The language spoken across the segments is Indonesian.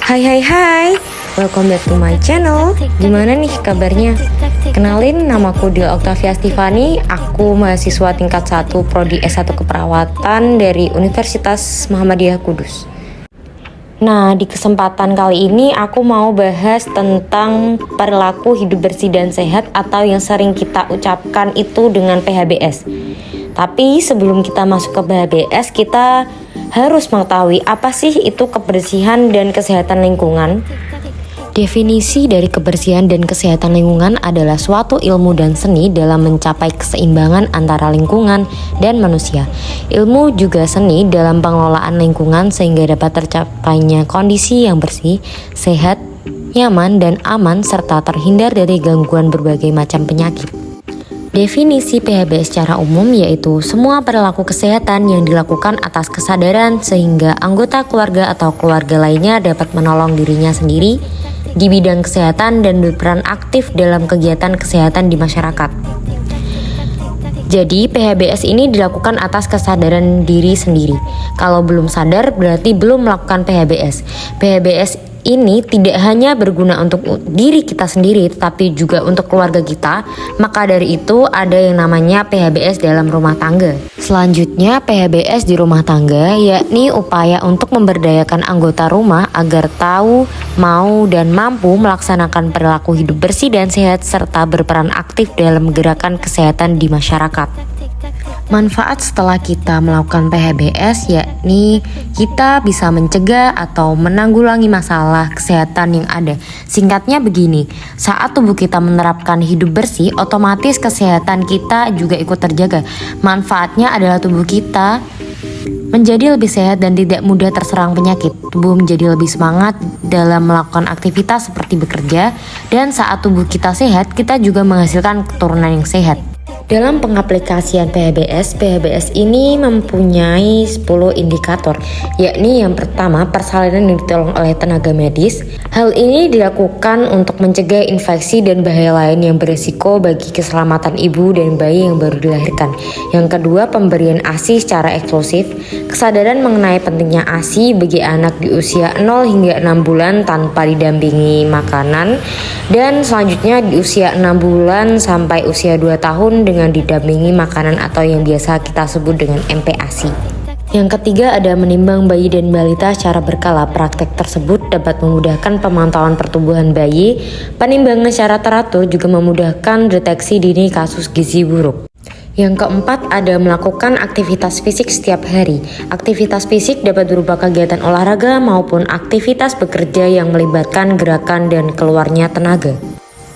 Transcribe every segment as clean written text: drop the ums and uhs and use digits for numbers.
Hai, welcome back to my channel. Gimana nih kabarnya? Kenalin, namaku Dila Octavia Stivani. Aku mahasiswa tingkat 1 Prodi S1 Keperawatan dari Universitas Muhammadiyah Kudus. Nah, di kesempatan kali ini aku mau bahas tentang perilaku hidup bersih dan sehat atau yang sering kita ucapkan itu dengan PHBS. Tapi sebelum kita masuk ke PHBS, kita harus mengetahui apa sih itu kebersihan dan kesehatan lingkungan. Definisi dari kebersihan dan kesehatan lingkungan adalah suatu ilmu dan seni dalam mencapai keseimbangan antara lingkungan dan manusia. Ilmu juga seni dalam pengelolaan lingkungan sehingga dapat tercapainya kondisi yang bersih, sehat, nyaman, dan aman serta terhindar dari gangguan berbagai macam penyakit. Definisi PHBS secara umum yaitu semua perilaku kesehatan yang dilakukan atas kesadaran sehingga anggota keluarga atau keluarga lainnya dapat menolong dirinya sendiri di bidang kesehatan dan berperan aktif dalam kegiatan kesehatan di masyarakat. Jadi PHBS ini dilakukan atas kesadaran diri sendiri. Kalau belum sadar berarti belum melakukan PHBS. PHBS ini tidak hanya berguna untuk diri kita sendiri, tapi juga untuk keluarga kita. Maka dari itu ada yang namanya PHBS dalam rumah tangga. Selanjutnya PHBS di rumah tangga, yakni upaya untuk memberdayakan anggota rumah agar tahu, mau, dan mampu melaksanakan perilaku hidup bersih dan sehat serta berperan aktif dalam gerakan kesehatan di masyarakat. Manfaat setelah kita melakukan PHBS yakni kita bisa mencegah atau menanggulangi masalah kesehatan yang ada. Singkatnya begini, saat tubuh kita menerapkan hidup bersih, otomatis kesehatan kita juga ikut terjaga. Manfaatnya adalah tubuh kita menjadi lebih sehat dan tidak mudah terserang penyakit. Tubuh menjadi lebih semangat dalam melakukan aktivitas seperti bekerja, dan saat tubuh kita sehat, kita juga menghasilkan keturunan yang sehat. Dalam pengaplikasian PHBS ini mempunyai 10 indikator, yakni yang pertama persalinan yang ditolong oleh tenaga medis. Hal ini dilakukan untuk mencegah infeksi dan bahaya lain yang berisiko bagi keselamatan ibu dan bayi yang baru dilahirkan. Yang kedua, pemberian ASI secara eksklusif. Kesadaran mengenai pentingnya ASI bagi anak di usia 0 hingga 6 bulan tanpa didampingi makanan. Dan selanjutnya di usia 6 bulan sampai usia 2 tahun dengan didampingi makanan atau yang biasa kita sebut dengan MPASI. Yang ketiga ada menimbang bayi dan balita secara berkala. Praktek tersebut dapat memudahkan pemantauan pertumbuhan bayi. Penimbangan secara teratur juga memudahkan deteksi dini kasus gizi buruk. Yang keempat ada melakukan aktivitas fisik setiap hari. Aktivitas fisik dapat berupa kegiatan olahraga maupun aktivitas bekerja yang melibatkan gerakan dan keluarnya tenaga.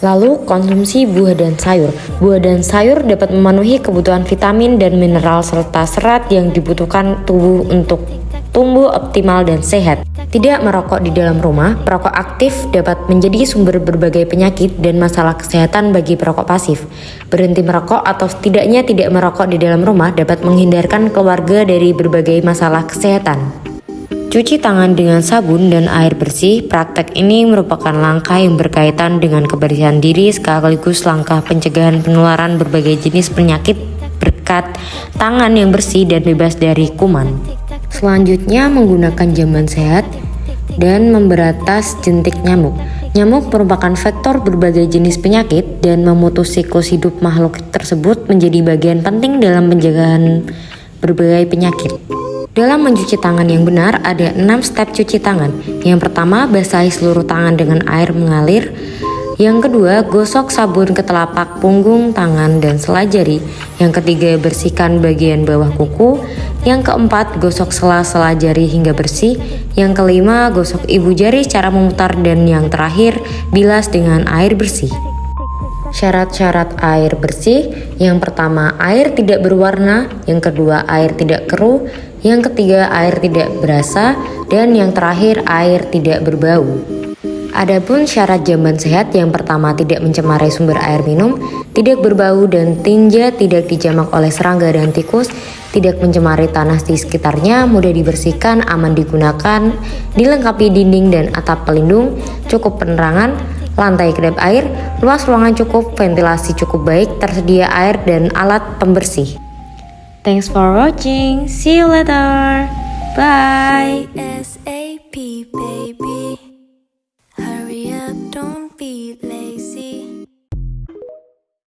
Lalu konsumsi buah dan sayur. Buah dan sayur dapat memenuhi kebutuhan vitamin dan mineral serta serat yang dibutuhkan tubuh untuk tumbuh optimal dan sehat. Tidak merokok di dalam rumah. Perokok aktif dapat menjadi sumber berbagai penyakit dan masalah kesehatan bagi perokok pasif. Berhenti merokok atau setidaknya tidak merokok di dalam rumah dapat menghindarkan keluarga dari berbagai masalah kesehatan. Cuci tangan dengan sabun dan air bersih. Praktek ini merupakan langkah yang berkaitan dengan kebersihan diri sekaligus langkah pencegahan penularan berbagai jenis penyakit berkat tangan yang bersih dan bebas dari kuman. Selanjutnya menggunakan jamban sehat dan memberatas jentik nyamuk. Nyamuk merupakan vektor berbagai jenis penyakit dan memutus siklus hidup makhluk tersebut menjadi bagian penting dalam pencegahan berbagai penyakit. Dalam mencuci tangan yang benar, ada 6 step cuci tangan. Yang pertama, basahi seluruh tangan dengan air mengalir. Yang kedua, gosok sabun ke telapak punggung tangan dan selai jari. Yang ketiga, bersihkan bagian bawah kuku. Yang keempat, gosok sela-sela jari hingga bersih. Yang kelima, gosok ibu jari secara memutar. Dan yang terakhir, bilas dengan air bersih. Syarat-syarat air bersih. Yang pertama, air tidak berwarna. Yang kedua, air tidak keruh. Yang ketiga, air tidak berasa. Dan yang terakhir, air tidak berbau. Adapun syarat jamban sehat, yang pertama tidak mencemari sumber air minum, tidak berbau dan tinja, tidak dijamak oleh serangga dan tikus, tidak mencemari tanah di sekitarnya, mudah dibersihkan, aman digunakan, dilengkapi dinding dan atap pelindung, cukup penerangan, lantai kedap air, luas ruangan cukup, ventilasi cukup baik, tersedia air dan alat pembersih. Thanks for watching. See you later. Bye.